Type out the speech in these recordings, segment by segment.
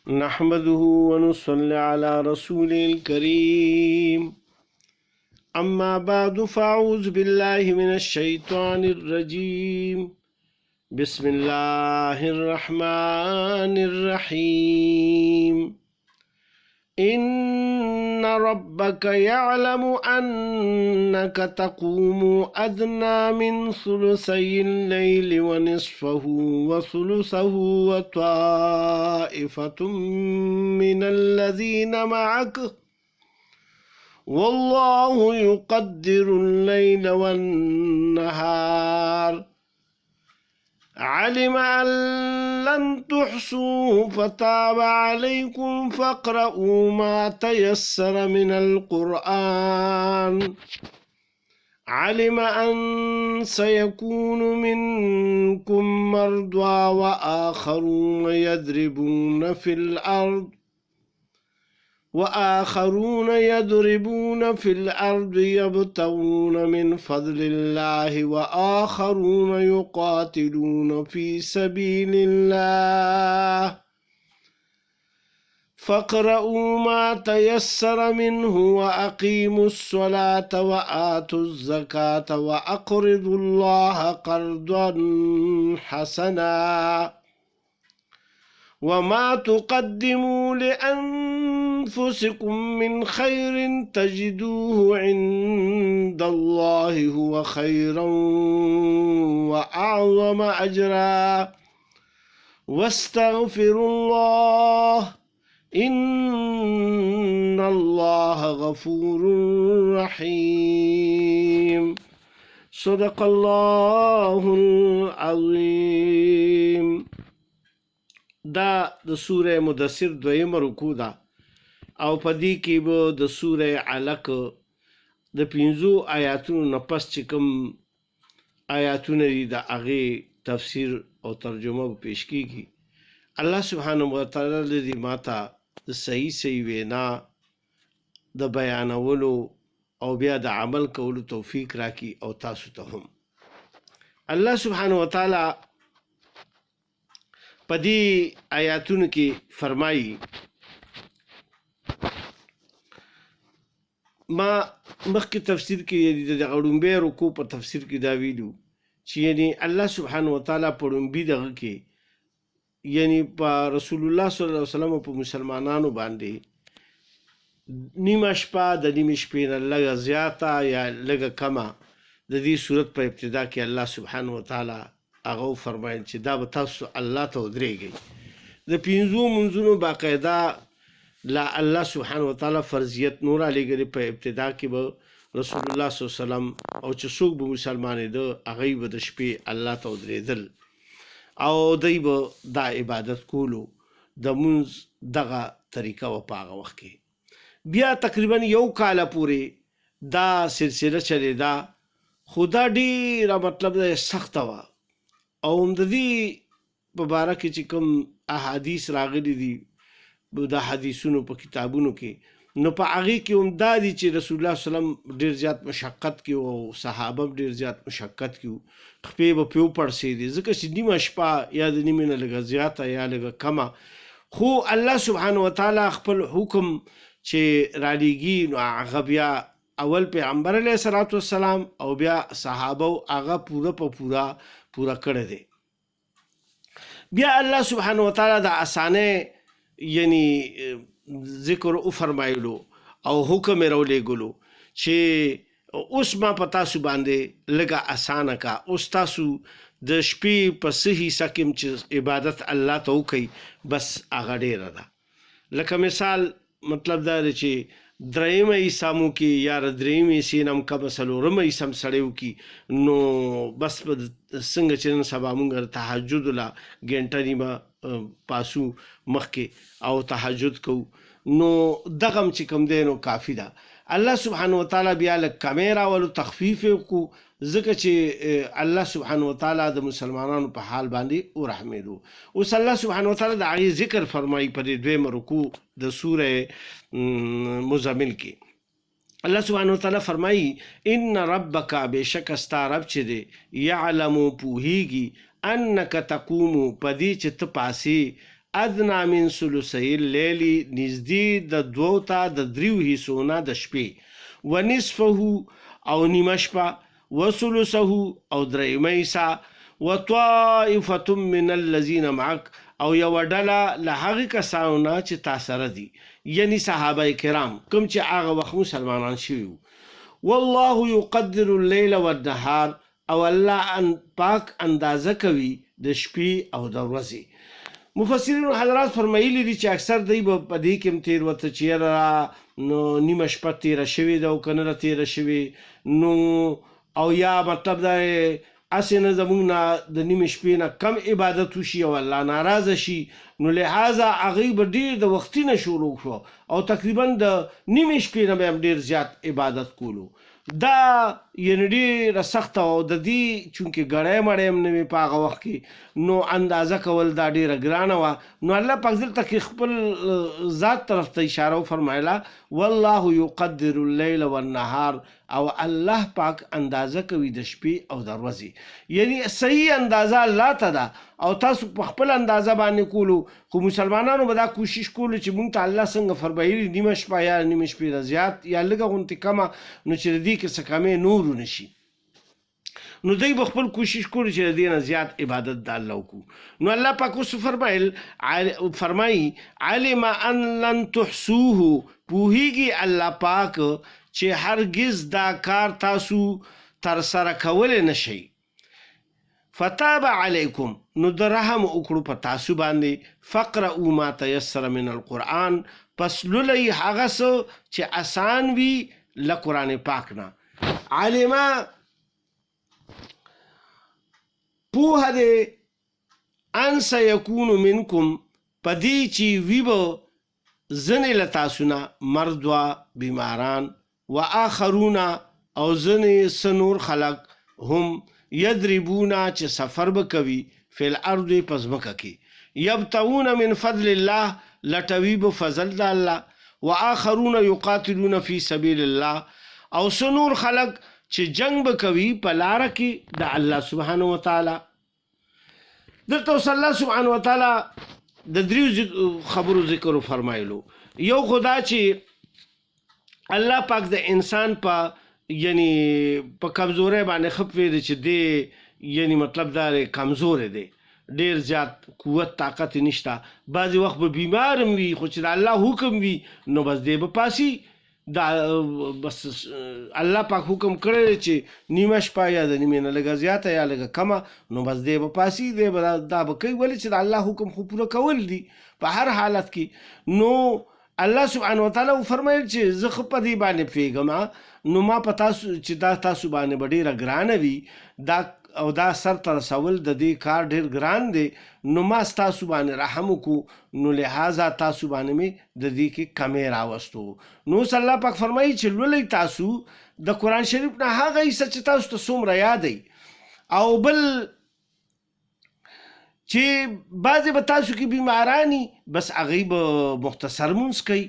نحمده ونصلي على رسوله الكريم أما بعد فأعوذ بالله من الشيطان الرجيم بسم الله الرحمن الرحيم إن ربك يعلم أنك تقوم أدنى من ثلثي الليل ونصفه وثلثه وطائفة من الذين معك والله يقدر الليل والنهار علم أن لن تحصوه فتاب عليكم فاقرؤوا ما تيسر من القرآن علم أن سيكون منكم مرضى وآخرون يضربون في الأرض يبتغون من فضل الله وآخرون يقاتلون في سبيل الله فاقرؤوا ما تيسر منه وأقيموا الصلاة وآتوا الزكاة وأقرضوا الله قرضا حسنا وما تقدموا لأنفسكم من خير تجدوه عند الله هو خيرا وأعظم أجرا واستغفروا الله إن الله غفور رحيم صدق الله العظيم. دا د سوره مدثر دویمه رکوع ده او په دې کې به د سوره علق د 5 آیاتونو نه پس چې کوم آیاتونه دي د هغې تفسیر او ترجمه به پیش کیږي. الله سبحانه وتعالی دې ماته د صحیح وینا د بیانولو او بیا د عمل کولو توفیق راکړي او تاسو ته هم. الله سبحانه وتعالی په دې آیاتونو کې فرمایي ما مخکې تفسیر کې د غړومبې رکوع په تفسیر کې دا ویلو چې یعنی الله سبحانه وتعالی په ړومبي دغه کې یعنی په رسول الله صلی الله علیه وسلم په مسلمانانو باندې نیمه شپه د نیمې شپې نه لږه زیاته یا لږه کمه د دې صورت په ابتدا کې الله سبحانه وتعالی هغه فرمایل چې دا به تاسو الله ته ودرېږئ. د 5 منځونو باقاعده لا الله سبحانه وتعالی فرضیت نور علیګری په ابتدا کې به رسول الله صلی الله علیه وسلم او چې څوک به مسلمانېده هغه به د شپې الله ته ودرېدل او دوی به دا عبادت کولو د مونځ دغه طریقه و په هغه وخت کې. بیا تقریبا 1 کال پورې دا سلسله چلېده خو دا ډېره مطلب دا سخته وه او د دې په باره کې چې کوم احادیث راغلي دي د حدیثونو په کتابونو کې نو په هغې کې هم دا دي چې رسول الله صلی الله علیه وسلم ډېر زیات مشقت کې او صحابه ډېر زیات مشقت کې خپې به پې وپړسېدې ځکه چې نیمه شپه یا د نیمې نه لږه زیاته یا لږه کمه خو الله سبحانه وتعالی خپل حکم چې رالیږي نو هغه بیا اول پیغمبر علیه الصلاة والسلام او بیا صحابه هغه پوره کړی دی. بیا الله سبحانه وتعالی د اسانه یعنی ذکر او فرمایلو او حکم یې راولېږلو چې اوس ما په تاسو باندې لږه اسانه کا اوس تاسو د شپې په څه حصه کې چې عبادت الله ته وکئ بس هغه ډېره ده. لکه مثال مطلب دا دی چې درېیمه حصه مو کې یا درېیمې حصې نه هم کمه څلورمه حصه هم سړی وکړي نو بس څنګه چې نن سبا مونږ تهجد له ګنټه نیمه پاسو مخکې او تهجد کوو نو دغه هم چې کوم دی نو کافي ده. الله سبحانه وتعالی بیا لږ کمی راولو تخفیف یې وکړو ځکه چې الله سبحانه وتعالی د مسلمانانو په حال باندې ورحمېدو. اوس الله سبحانه وتعالی د هغې ذکر فرمایي په دې دویمه رکوع د سوره مزمل کې. الله سبحانه وتعالی فرمایي ان ربک بېشک ستا رب چې دی یعلم پوهیږي انک تقوم په دې چې ته پاسې ادنا من ثلثي الليل نږدې د 2 ته د 3 حصو نه د شپې ونصفه او نیمه شپه وثلثه او درېیمه حصه وطائفة من الذين معك او یو ډله له هغې کسانو نه چې تا سره دي یعنی صحابه کرام کوم چې هغه وخت مسلمانان شوي وو والله يقدر الليل والنهار او الله پاک اندازه کوي د شپې او د ورځې مفسرین حضرات فرمایلی دي چې اکثر دی په دې کې هم تېروته چې یاره نو نیمه شپه تېره شوې ده او که نه ده تېره شوې نو او یا مطلب دا هسې نه زموږ نه د نیمې شپې نه کم عبادت وشي او الله ناراضه شي نو لحاظه هغوی به ډېر د وختي نه شروع شو او تقریبا د نیمې شپې نه به هم ډېر زیات عبادت کولو دا یعنې ډېره سخته او د دې چونکې ګړی مړی هم نه وي په هغه وخت کې نو اندازه کول دا ډېره ګرانه وه نو الله پاک دلته کې خپل ذات طرف ته اشاره وفرمایله والله يقدر الليل والنهار او الله پاک اندازه کوي د شپې او د ورځې یعنی صحیح اندازه الله ته ده او تاسو په خپل اندازه باندې کولو خو مسلمانانو به دا کوشش کولو چې مونږ ته الله څنګه فرمایلي نیمه شپه یا نیمه شپې نه زیات یا لږه غوندې کمه نو چې د دې کې څه کمې نور ونه شي نو دوی به خپل کوشش کولو چې د دې نه زیات عبادت د الله وکړو نو الله پاک اوس فرمایي علم ان لن تحصوه پوهیږي الله پاک چې هرگز دا کار تاسو ترسره کولی نشئ فتاب علیکم نو د رحم وکړو په تاسو باندې فقرؤ ما تیسر من القرآن پس لولئ هغه څه چې اسان وي له قرآن پاک نه علمه پوهه دی ان سیکون منکم په دې چې وي به ځینې له تاسو نه مرضوا بیماران و آخرون او ځینې څه نور خلق هم یضربون چې سفر به کوي فی الارض په ځمکه کې یبتغون من فضل الله لټوي به فضل د الله و آخرون یقاتلون فی سبیل الله او څه نور خلق چې جنگ به کوي په لاره کې د الله سبحانه وتعالی دلته اوس الله سبحانه وتعالی د دریو خبرو ذکر فرمایلو یو خدا چې الله پاک د انسان په یعنی په کمزورۍ باندې خپوي دی چې دی یعنی مطلب دا کمزوری دی ډېر زیات قوت طاقت نشته بعضې وخت به بیمار هم وي خو چې د الله حکم وي نو بس دی به پاسي دا بس الله پاک حکم کړی دی چې نیمه شپه یا د نیمې نه لږه زیاته یا لږه کمه نو بس دی به پاسي دی به دا به کوي ولې چې د الله حکم خو پوره کول دي په هر حالت کې نو الله سبحانه وتعالی وفرمایل چې زه خو په دې باندې پوهېږم نو ما په تاسو چې دا تاسو باندې به ډېره ګرانه وي دا او دا سر ته رسول د دې کار ډېر ګران دی نو ما ستاسو باندې رحم وکړو نو لحاظه تاسو باندې مې د دې کې کمې راوستو نو اوس الله پاک فرمایي چې لولئ تاسو د قرآن شریف نه هغه حصه چې تاسو ته څومره یادی او بل چې بعضې به تاسو کې بیمارانی بس هغوی به مختصر مونځ کوي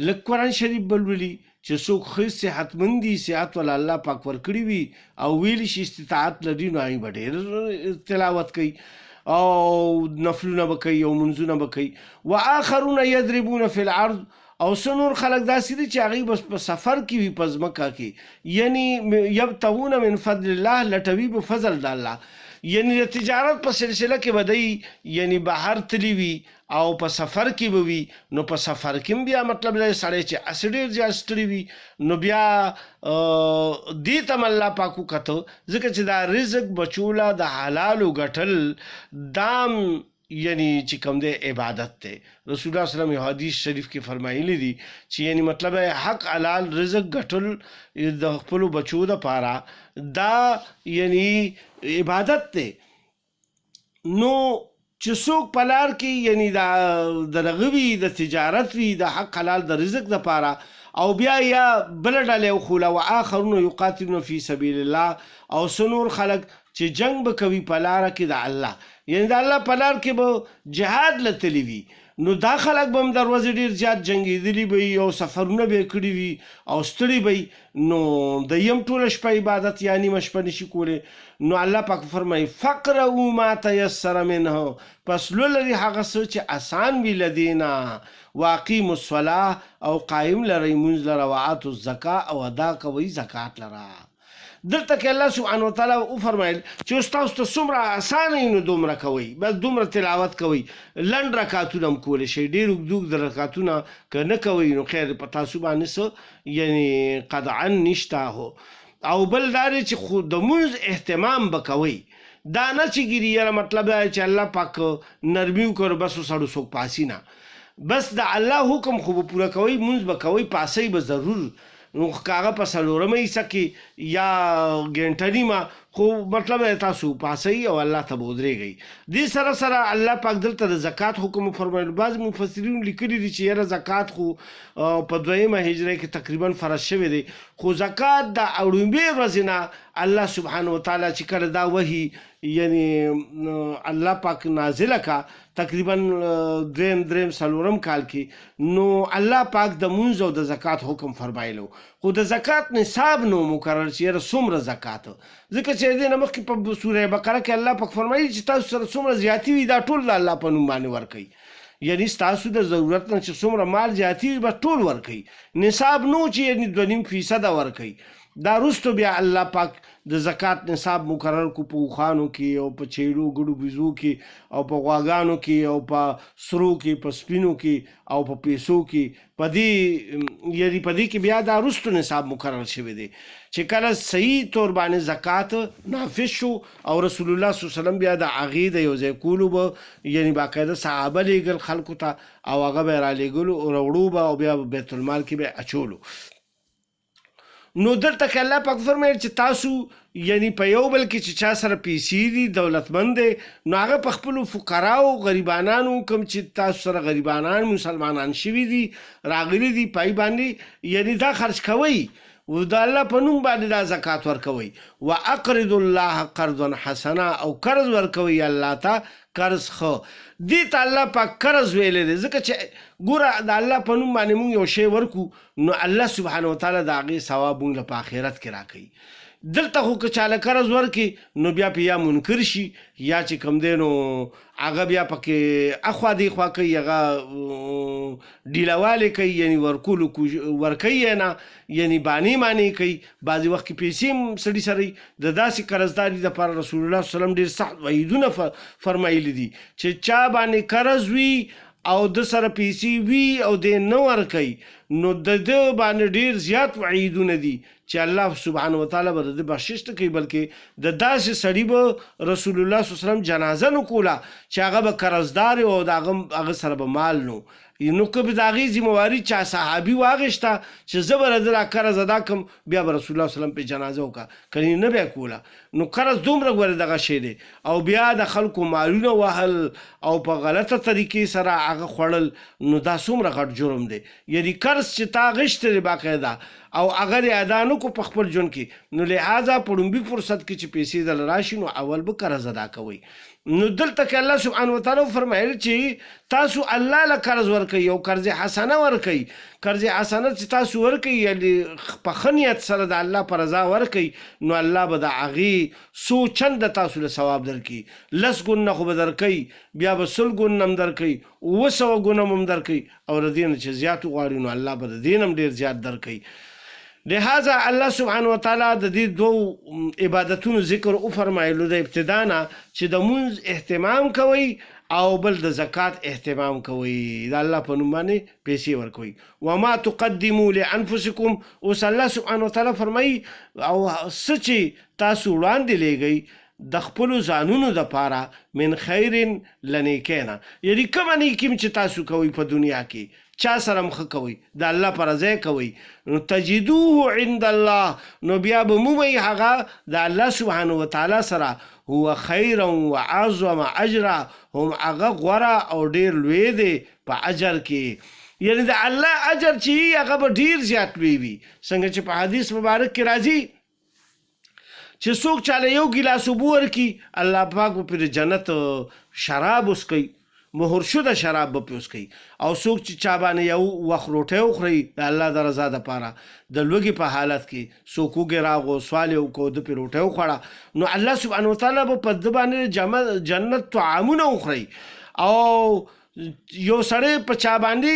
لږ قرآن شریف به لولي چې څوک ښه صحتمند دي صحت والا الله پاک ورکړي وي او ویلی شي استطاعت لري نو هغوی به ډېر تلاوت کوي او نفلونه به کوي او منځونه به کوي و آخرون یضربون فی الارض او څه نور خلک داسې دي چې هغوی بس په سفر کې وي په ځمکه کې یعنی یبتغون من فضل الله لټوي به فضل د الله یعنی د تجارت په سلسله کې به دی یعنی بهر تلي وي او په سفر کې به وي نو په سفر کې هم بیا مطلب دی سړی چې هسې ډېر زیات ستړي وي نو بیا دې ته م الله پاک وکته ځکه چې دا رزق بچوله د حلالو ګټل دام یعنی چې کوم دی عبادت دی رسول الله صلی الله علیه وسلم حدیث شریف کې فرمایلی دي چې یعنی مطلب حق حلال رزق ګټل د خپلو بچو دپاره دا یعنی عبادت دی نو چې څوک په لار کې یعنی د دغه وي د تجارت وي د حق حلال د رزق دپاره او بیا یا بله ډله وخوله و آخرون یقاتلون فی سبیل الله او څه نور خلک چې جنگ به کوي په لاره کې د الله یعنی د الله په لار کې به جهاد له تللی وي نو دا خلک به هم دروازې ډېر زیات جنګېدلي به وي او سفرونه به یې کړي وي او ستړي به وي، نو د یم ټوله شپه عبادت یا نیمه شپه نشي کولی. نو الله پاک فرمایي فقرؤا ما تیسر منه، پس لولري هغه څه چې آسان وي له دې نه، واقیموا الصلاة او قایم لرئ مونځ لره، وآتوا الزکاة او ادا کوئ زکات لره. دلته کې الله سبحانه وتعالی وفرمایل چې ستاسو ته څومره اسانه وي نو دومره کوئ، بس دومره تلاوت کوئ. لنډ رکعتونه هم کولی شئ، ډېر اوږد اوږد رکعتونه که نه کوئ نو خیر په تاسو باندې څه یعنې قطعا نشته. او بل دا دی چې خو د مونځ اهتمام به کوئ، دا نه چې ګیري یاره مطلب دا چې الله پاک نرمي وکړو بس سړو څوک پاسي نه، بس د الله حکم خو به پوره کوئ، مونځ به کوئ، پاسئ به ضرور. نو هغه په څلورمه حصه کې یا ګنټه نیمه خو مطلب تاسو پاسئ او الله ته به ودرېږئ. دې سره سره الله پاک دلته د زکات حکم وفرمایلو. بعض مفسرین لیکلي دي چې یاره زکات خو په دویمه هجره کې تقریبا فرض شوی دی، خو زکات د اړومبې ورځې نه الله سبحانه وتعالی چې کله دا وحي یعنی الله پاک نازله کا تقریبا دریم څلورم کال کې، نو الله پاک د مونځ او د زکات حکم فرمایلو، خو د زکات نصاب نو مقرر چې یاره څومره زکات، ځکه چې دې نه مخکې په سوره بقره کې الله پاک فرمایي چې تاسو سره څومره زیاتي وي دا ټول د الله په نوم باندې ورکوئ، یعنی ستاسو د ضرورت نه چې څومره مال زیاتي وي بس ټول ورکوئ، نصاب نو چې یعنی 2.5% ورکوئ. دا وروسته بیا الله پاک د زکات نصاب مقرر کو په اوښانو کې او په چیړو ګړو بیزو کې او په غواګانو کې او په سرو کې په سپینو کې او په پیسو کې، په دې یعنی په دې کې بیا دا وروسته نصاب مقرر شوی دی چې کله صحیح طور باندې زکات نافذ شو او رسول الله صلی الله علیه وسلم بیا د هغې د یو ځای کولو به یعنی باقاعده صحابه لیږل خلکو ته او هغه به یې رالیږلو راوړو به او بیا بیت المال کې به اچولو. نو دلته کې الله پاک فرمایي چې تاسو یعنی په یو بل کې چې چا سره پیسې دي دولتمند دی نو هغه په خپلو فقراو غریبانانو کوم چې تاسو سره غریبانان مسلمانان شوي دي راغلي دي پای باندې یعنی دا خرج کوئ و د الله په نوم باندې دا زکات ورکوئ. واقرضوا الله قرضا حسنا او قرض ورکوئ الله ته قرض ښه. دې ته الله پاک قرض ویلی دی ځکه چې ګوره د الله په نوم باندې مونږ یو شی ورکو نو الله سبحانه وتعالی د هغې ثواب مونږ له په آخرت کې راکوي. دلته خو که چاله قرض ورکړي نو بیا پې یا منکر شي یا چې کوم دی نو هغه بیا پکې اخوا دی خوا کوي، هغه ډیلهوالی کوي یعنی ورکولو ورکوي یې نه یعنی بانې مانې کوي. بعضې وخت کې پیسې هم سړي سره د داسې قرضداري دپاره رسول الله صلی الله علیه وسلم ډېر سخت وعیدونه فرمایلي دي چې چا باندې قرض وي او د سره پیسې وي او د نه ورکوي نو د ده باندې ډېر زیات وعیدونه دي چې الله سبحانه وتعالی به د ده بخشش نه کوي، بلکې د داسې سړي به رسول الله صلی الله علیه وسلم جنازه نه کوله چې هغه به قرضدار او د هغه سره به مال نو نو که به د هغې ذمهواري چا صحابي واخېسته چې زه به د ده دا قرض ادا کړم بیا به رسول الله صلی الله علیه وسلم پې جنازه وکړه کنې نه به یې کوله. نو قرض دومره ګوره دغه شی دی او بیا د خلکو مالونه وهل او په غلطه طریقې سره هغه خوړل نو دا څومره غټ جرم دی. یعنی قرض چې تا غشتی دی باقاعده او هغه دې ادا نه کو په خپل ژوند کې نو لحاظه په لومبي فرصت کې چې پیسې دله راشي نو اول به قرض ادا کوئ. نو دلته کې الله سبحانه وتعالی فرمایل چې تاسو الله له قرض ورکوئ او قرض حسنه ورکوئ. قرض حسنه چې تاسو ورکوئ یعنی په ښه نیت سره د الله په رضا ورکوئ نو الله به د هغې څو چنده تاسو له ثواب درکوي. 10 ګونه خو به درکوي بیا به 100 ګونه هم درکوي 200 ګونه هم درکوي او د دې نه چې زیات وغواړي نو الله به د دې نه هم ډېر زیات درکوي. لہذا الله سبحانه وتعالی د دې دوو عبادتونو ذکر وفرمایلو د ابتدا نه چې د مونځ اهتمام کوئ او بل د زکات اهتمام کوئ، د الله په نوم باندې پیسې ورکوئ. وما تقدموا لانفسکم، اوس الله سبحانه وتعالی فرمایي او څه چې تاسو وړاندې لیږئ د خپلو ځانونو دپاره من خیر له نیکۍ نه، یعنی کومه نیکي چې تاسو کوئ په دنیا کې چا سره مخه کوئ د الله په رضا کوئ نو تجدوه عند الله نو بیا به مومئ هغه د الله سبحانه وتعالی سره هو خیرا وعظم اجرا هم هغه غوره او ډېر لوی دی په اجر کې، یعنی د الله اجر چې هغه به ډېر زیات لوی وي. څنګه چې په حدیث مبارک کې راځي چې څوک چاله یو ګیلاس اوبه ورکړي الله پاک به پرې جنت شراب وڅښي مهر شده شراب به پې وڅښئ. او څوک چې چا باندې یو وخت روټۍ وخورئ د الله د رضا دپاره د لوږې په حالت کې څوک وږی راغو سوال یې وکړو د پې روټۍ وخوړه نو الله سبحانه وتعالی به په ده باندې جنت طعامونه وخورئ. او یو سړی په چا باندې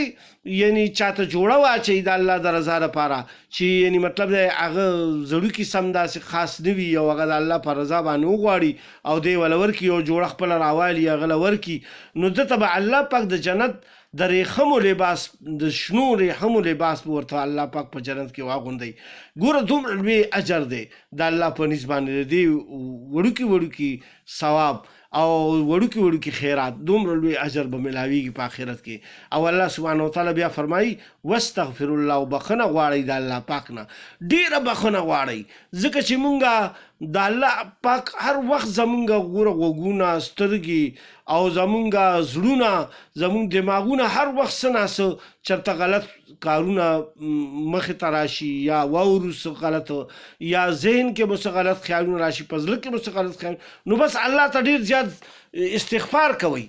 یعنی چاته جوړه واچوي د الله د رضا لپاره چې یعنی مطلب دی هغه زړوکي سم داسې خاص نه وي او هغه د الله په رضا باندې وغواړي او دی وله ورکړي یو جوړه خپله راوالي هغه له ورکړي نو ده ته به الله پاک د جنت د ریخمو لباس د شنو ریخمو لباس به ورته الله پاک په جنت کې واغوندي. ګوره دومره لوی اجر دی د الله په نسبت باندې دی وړوکي وړوکي ثواب او وړوکي وړوکي خیرات دومره لوی اجر به ملاویږي په آخرت کې. او الله سبحانه وتعالی بیا فرمایي واستغفر الله او بخښنه غواړئ د الله پاک نه ډېره بخښنه غواړئ ځکه چې مونږه د الله پاک هر وخت زمونږ ګوره غوږونه سترګې او زمونږ زړونه زمونږ دماغونه هر وخت څه نه څه چېرته غلط کارونه مخې ته راشي یا واورو څه غلط یا ذهن کې مو څه غلط خیالونه راشي په زړه کې مو څه غلط خیال نو بس الله ته ډېر زیات استغفار کوئ.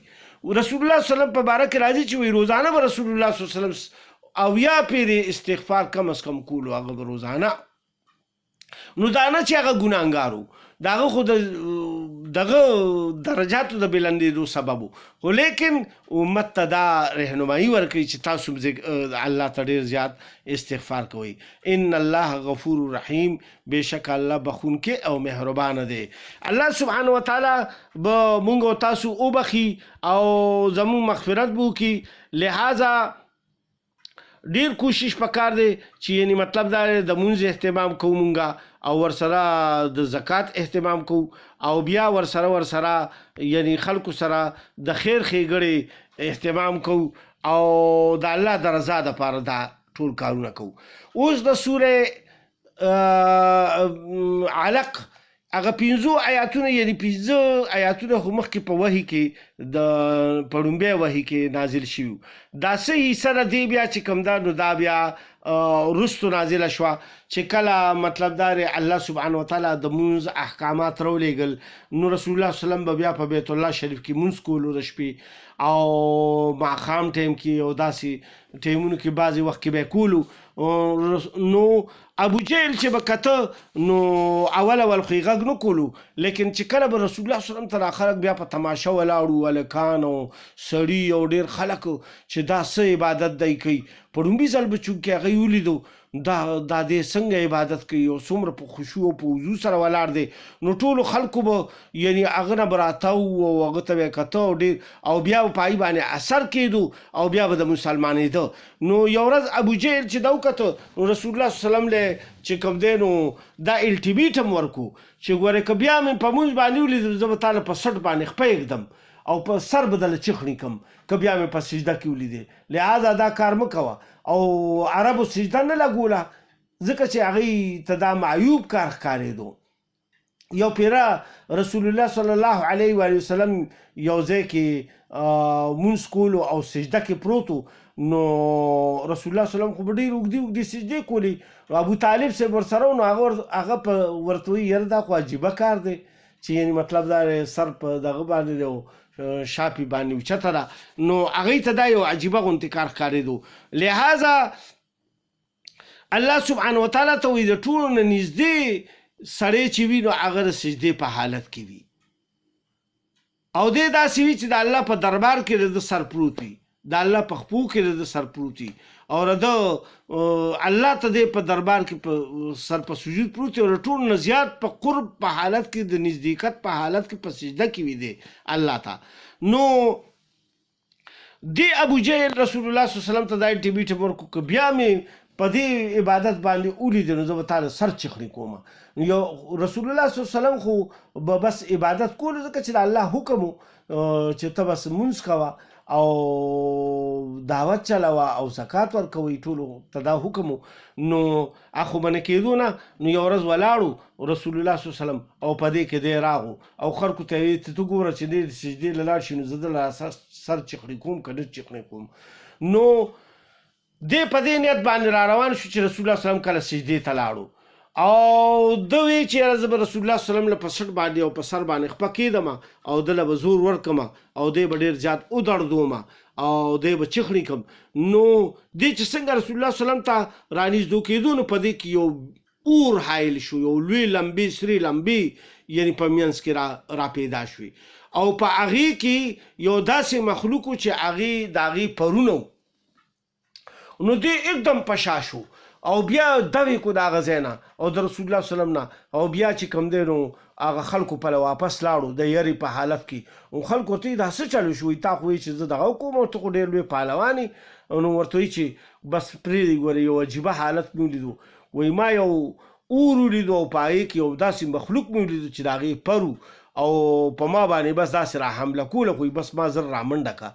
رسول الله صلی الله علیه وسلم په باره کې راځي چې وایي روزانه به رسول الله صلی الله علیه وسلم اویا پیرې استغفار کم از کم کولو هغه به روزانه نو دا نه چې هغه ګناهګار و د هغه خو دغه درجاتو د بلندېدو سبب و خو لیکن امت ته دا رهنمایي ورکوي چې تاسو الله ته ډېر زیات استغفار کوئ. ان الله غفور رحیم بېشکه الله بخونکې او مهربانه دی. الله سبحانه وتعالی به مونږ او تاسو وبخي او زمونږ مغفرت به وکړي. لہذا ډیر کوشش پکار دی چې یعنی مطلب دا د مونځ اهتمام کوو مونږه او ورسره د زکات اهتمام کوو او بیا ورسره یعنی خلکو سره د خیر ښېګړې اهتمام کوو او د الله د رضا دپاره دا ټول کارونه کوو. اوس د سوره علق هغه 15 آیاتونه یعنی 15 آیاتونه خو مخکې په وحي کې د په لومبۍ وحي کې نازل شوي دا څه حصه ده دی بیا چې کوم ده نو دا بیا وروستو نازله شوه چې کله مطلب دا دی الله سبحانه وتعالی د مونځ احکامات راولېږل نو رسول الله صلی الله علیه وسلم به بیا په بیت الله شریف کې مونځ کولو د شپې او ماښام ټایم کې او داسې ټایمونو کې بعضې وخت کې به یې کولو نو ابو جهل چې به کته نو اول خو یې غږ نه کولو لیکن چې کله به رسول الله صلی الله علیه وسلم ته خلک بیا په تماشه ولاړو هلکان او سړي او ډېر خلک چې دا څه عبادت دی کوي په لومړي ځل به چونکې هغه یې ولیدو دا دې څنګه عبادت کوي او څومره په خشوع او په وضو سره ولاړ دی نو ټولو خلکو به یعنی هغه نه به راتاو او هغه ته به یې کته او ډېر او بیا به په هغې باندې اثر کېدو او بیا به د مسلمانېده نو یو ورځ ابو جهل چې دا وکته نو رسول الله صلی الله علیه وسلم چې کوم دی نو دا الټیمیټم ورکو چې ګورې که بیا مې په مونځ باندې ولیدم زه به تا له په سټ باندې خپه ږدم او په سر به دله چخڼي کم که بیا مې په سجده کې ولیدې لہذا دا کار مه کوه او عربو سجده نه لګوله ځکه چې هغوی ته دا معیوب کار ښکارېدو. یو پیره رسول الله صلی الله علیه و وسلم یو ځای کې مونځ کولو او سجده کې پروت نو رسول الله صلی الله علیه وسلم خو به ډېرې اوږدې سجدې کولې ابو طالب صاحب ورسره و نو هغه په ورته وایي یاره دا خو عجیبه کار دی چې یعنی مطلب دا سر په دغه باندې دی شاپی باندې اوچته ده نو هغوی ته دا یو عجیبه غوندې کار ښکارېدو. لہذا الله سبحانه وتعالی ته وایي د ټولو نه نږدې سړی چې وي نو هغه د سجدې په حالت کې وي او دی داسې وي چې د الله په دربار کې د سر پروت وي د الله په خپو کې د سر پروت وي او د الله ته دی په دربار کې په سر په سجود پروت وي او د ټولو نه زیات په قرب په حالت کې د نزدېکت په حالت کې په سجده کې وي دی الله ته نو دی ابو جهل رسول الله صلی الله علیه وسلم ته دا الټیمیټم ورکړو که بیا مې په دې عبادت باندې ولیدې نو زه به تا له سر چخڼي کوم یو رسول الله صلی الله علیه وسلم خو به بس عبادت کولو ځکه چې د الله حکم و چې ته بس مونځ کوه او دعوت چلوه او زکات ورکوئ ټولو ته دا حکم نو اخو به نه کېدو نه نو یو ورځ ولاړو رسول الله صلی الله علیه وسلم او په دې کې دی راغو او خلکو ته یې ته ګوره چې دی د سجدې له لاړ شي نو زه دله سر چخڼي کوم که نه چخڼي کوم نو دی په دې نیت باندې را روان شو چې رسول الله صلی الله علیه وسلم کله سجدې ته لاړو او د وی چې زه به رسول الله صلی الله علیه وسلم له په سټ باندې او په سر باندې خپه کېدم او دله به زور ورکم او دی به ډېر زیات ودړدوم او دی به چخړي کم. نو دی چې څنګه رسول الله صلی الله علیه وسلم ته رانږدې کېدو نو په دې کې یو اور حایل شو، یو لوی لمبې سرې لمبې یعنی په منځ کې را پیدا شوې او په هغې کې یو داسې مخلوق و چې هغې د هغې پرونه نو دی एकदम پشا شو او بیا دوی کو د هغه ځای نه او د رسول الله صلی الله علیه وسلم نه او بیا چې کوم دی نو هغه خلکو په واپس لاړو د یری په حالت کې او خلکو ته دا څه چلو شوی تا خو چې زه دغه کوم او ته خو ډېر لوی پهلواني نو ورته وایي چې بس پرېږدي ګورې یو عجیبه حالت مې ولیدو وایي ما یو اور ولیدو او په هغې کې یو داسې مخلوق مې ولیدو چې د هغې پرو او په ما باندې بس داسې را حمله کوله خو بس ما زر را منډه که.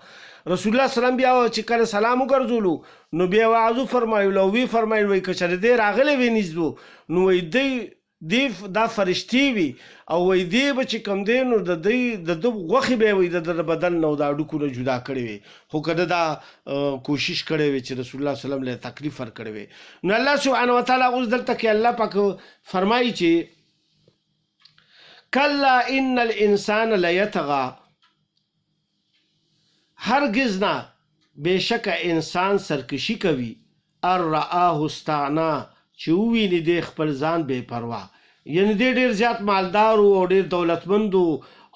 رسول الله سلام بیا چې کله سلام وګرځولو نو بیا وعظو فرمایلو او وی فرمایل وایي که چېرې دی راغلی وی نږدې نو وایي دی دا فرشتې وي او وایي دی به چې کوم دی نو د ده غوښې به یې وایي د ده بدن نه او د هډوکو نه جدا کړې وي خو که ده دا کوشش کړی وي چې رسول الله صلی الله علیه وسلم له تکلیف ورکړی وي. نو الله سبحانه وتعالی اوس دلته کې الله پاک فرمایي چې کلا ان الانسان لیطغی، هرگز نه بېشکه انسان سرکشي کوي ان رآه استغنا چې وویني دی خپل ځان بې پروا یعنی دی ډېر زیات مالدارو او ډېر دولتمندو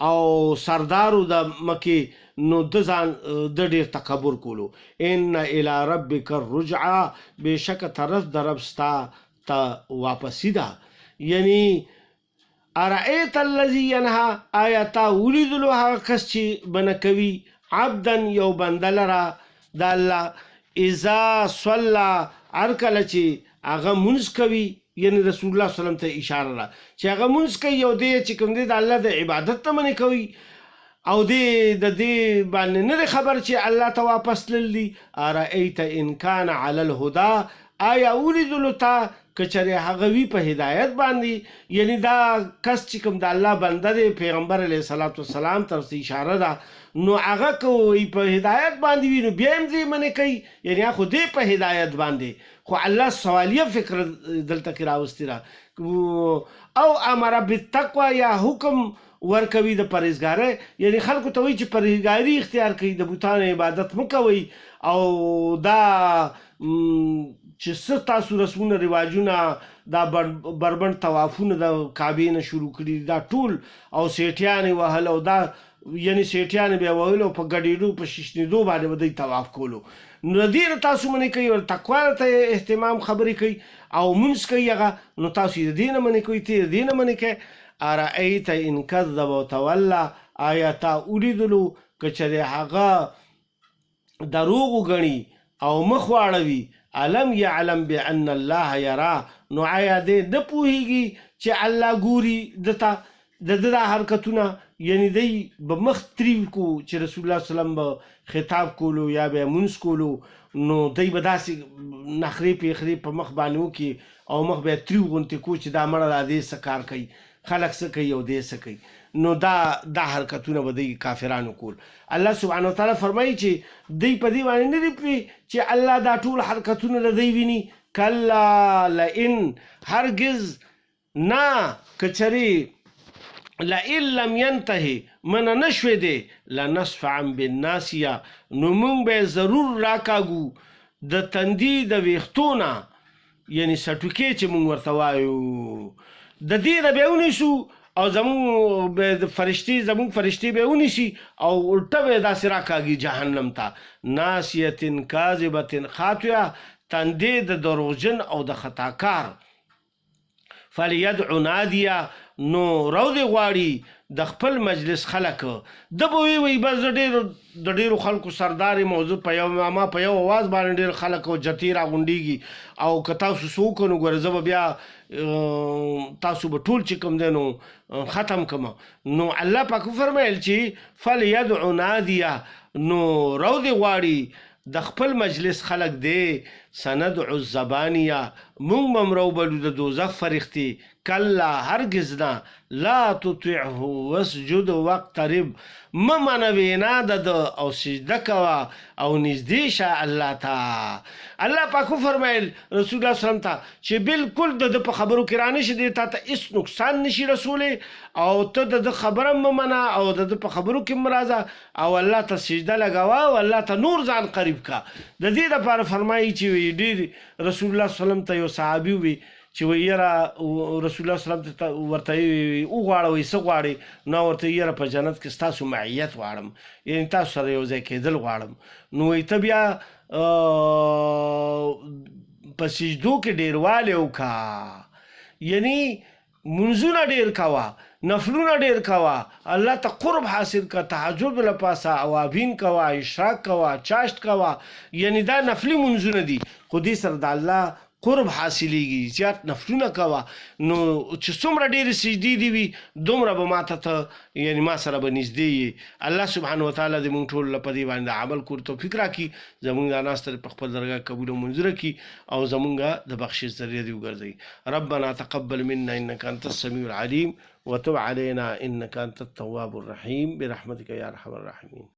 او سردارو د مکې نو د ځان د ډېر تکبر کولو. ان الی ربک الرجعه، بېشکه طرف د رب ستا ته واپسي ده. یعنی ارأیت الذي ینهی، آیا تا ولیدلو هغه کس چې بنه کوي عبدن یو بنده لره د الله اذا صلی هر کله چې هغه مونځ کوي یعنی رسول الله صلی الله علیه وسلم ته اشاره ده چې هغه مونځ کوي یو دی چې کوم دی د الله د عبادت ته منې کوي او دی د دې باندې نه دی خبر چې الله ته واپس تللی. ارأیت ان کان علی الهدی، آیا ولیدلو تا که چېرې هغه وي په هدایت باندې یعنی دا کس چې کوم د الله بنده دی پیغمبر علیه الصلاة والسلام طرف ته اشاره ده نو هغه که په هدایت باندې وي نو بیا هم دې منې کوي یعنی خو دی په هدایت باندې خو الله سوالیه فکر دلته کې راوستې ده. او امر بالتقوی، یا حکم ورکوي د پرهیزګارۍ یعنی خلکو ته وایي چې پرهیزګاري اختیار کوي د بوتانو عبادت مه کوئ او دا چې څه تاسو رسمونه رواجونه دا بربند طوافونه د کعبې نه شروع کړي دا ټول او سیټیانې وهل او دا یعنی سیټیانې به یې وهل او په ګډېدو په ششنېدو باندې به دوی طواف کولو نو د دې نه تاسو منې کوي او تقوا ته اهتمام خبرې کوي او مونځ کوي هغه نو تاسو یې د دې نه منې کوئ ته یې د دې نه منې کوئ. ارأیت ان کذب وتولی، آیا تا ولیدلو که چېرې هغه دروغ وګڼي او مخ واړوي علم یعلم بان الله یرا، نو آیا دی نه پوهیږي چې الله ګوري دته د ده دا حرکتونه یعنی دی به مخ تریو کو چې رسول الله صلی الله علیه وسلم به خطاب کولو یا به مونځ کولو نو دی به داسې نخرې پیخرې په مخ باندې وکړي او مخ به یې تریو غوندې کو چې دا مړه دا دی څه کار کوي خلک څه کوي او دی څه کوي نو دا حرکتونه به دی کافرانو کول. الله سبحانه وتعالی فرمایي چې دی په دې باندې نه دی پوهې چې الله دا ټول حرکتونه د دی ویني. کلا لئن، هرگز نه که چېرې لئن لم ینتهي منه نه شوی دی لنصفعا بالناصیه، نو موږ به ضرور راکاږو د تندي د ویښتو نه یعنی سټوکې چې موږ ورته وایو د دې نه به ونیسو او زمونږ فرشتې به ونیسي او الټه به یې داسې راکاږي جهنم ته. ناسیة کاذبة خاطئه، تندې د دروغجن او د خطاکار. فلیدعو نادیه، نو رو دې غواړي د خپل مجلس خلک ده به وی بس د ډېرو خلکو سردار موضوع په یو ما په یو اواز باندې ډېر خلک او جتې راغونډېږي او که تاسو څه وکړو نو ګوره زه به بیا تاسو به ټول چې کوم دی نو ختم کړم. نو الله پاک فرمایل چې فلیدعو نادیه، نو رو دې غواړي د خپل مجلس خلک دی سندعو الزبانیه مونږ به مروبلو د دوزخ فرښتې کلا هرگز نه لا تطعه واسجد واقترب مه منه وینا د ده او سجده کوه او نږدې شه الله ته. الله پاک وفرمیل رسول الله وسلم ته چې بالکل د ده په خبرو کې رانشي دی تا ته هېڅ نقصان نشي رسولی او ته د ده خبره مه منه او د ده په خبرو کې مه راځه او الله ته سجده لګوه او الله ته نور ځان قریب کا. د دې دپاره فرمایي چې ډېر رسول الله صلی الله علیه وسلم ته یو صحابي وي چې وایي یاره رسول الله صلی الله علیه وسلم ته ورته وغواړه وایي څه غواړې؟ نو ورته یاره په جنت کې ستاسو معیت غواړم یعنې تاسو سره یو ځای کېدل غواړم. نو وایي ته بیا په سجدو کې ډېروالی وکړه یعنی منځونه ډېر کوه نفلونه ډېر کوه الله ته قرب حاصل که تهجد لپاسه اوابین کوه اشراق کوه چاشت کوه یعنی دا نفلي منځونه دي خو دې سره د الله قرب حاصلیږي. زیات نفلونه کوه نو چې څومره ډېرې سجدې دي وي دومره به ماته ته یعنی ما سره به نږدې یې. الله سبحانه وتعالی دې مونږ ټول په دې باندې عمل کولو توفیق راکړي زمونږ دا ناسته په خپل درګاه قبول او منظوره کړي او زمونږ د بخشش ذریعه دې وګرځوي. ربنا تقبل منا انك انت السميع العليم وتب علينا انك انت التواب الرحيم برحمتك يا ارحم الراحمين.